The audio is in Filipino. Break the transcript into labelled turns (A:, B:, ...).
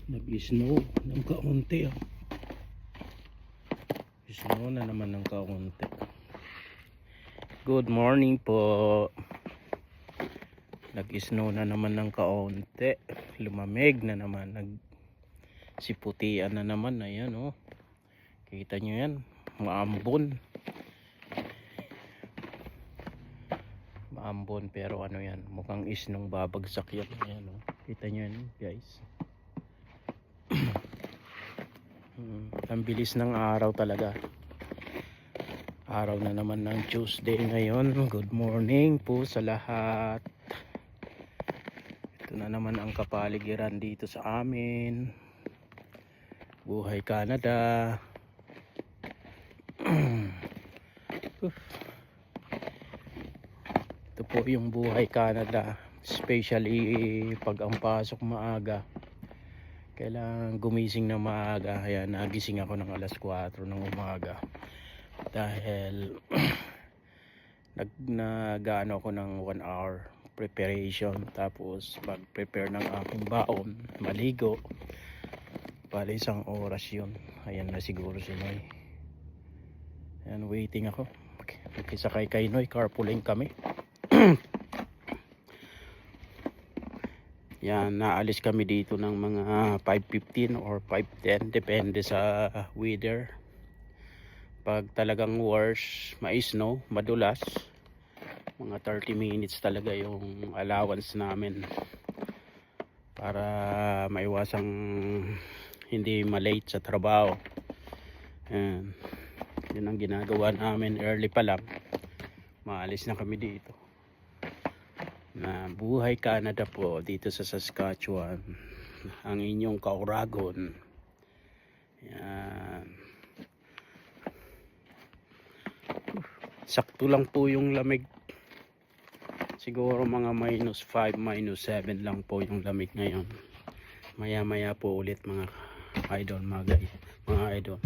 A: Nag-snow ng kaunti Snow na naman ng kaunti. Good morning po. Nag-snow na naman ng kaunti. Lumamig na naman. Nagsiputian na naman. Ayan oh. Kita nyo yan. Maambon. Maambon pero ano yan. Mukhang isnong babagsak yan. Ayan oh. Kita nyo yan guys. Ang bilis ng araw talaga. Araw na naman ng Tuesday ngayon. Good morning po sa lahat. Ito na naman ang kapaligiran dito sa amin. Buhay Canada. Ito po yung Buhay Canada. Especially pag ang pasok maaga. Kailangan gumising na maaga. Ayan, nagising ako ng alas 4 ng umaga. Dahil nag-ano ako ng 1 hour preparation. Tapos mag-prepare ng aking baon. Maligo. Bali 1 oras yun. Ayan na siguro si Noy. Ayan, waiting ako. Makisakay kay Noy. Carpooling kami. Yan, naalis kami dito ng mga 5:15 or 5:10 depende sa weather. Pag talagang worse, ma-snow, madulas, mga 30 minutes talaga yung allowance namin para maiwasang hindi malate sa trabaho. Yan, yun ang ginagawa namin, early pa lang maalis na kami dito. Na Buhay Canada po dito sa Saskatchewan, ang inyong kauragon. Yan. Sakto lang po yung lamig. Siguro mga -5, -7 lang po yung lamig ngayon. Maya maya po ulit mga idol, mga idol.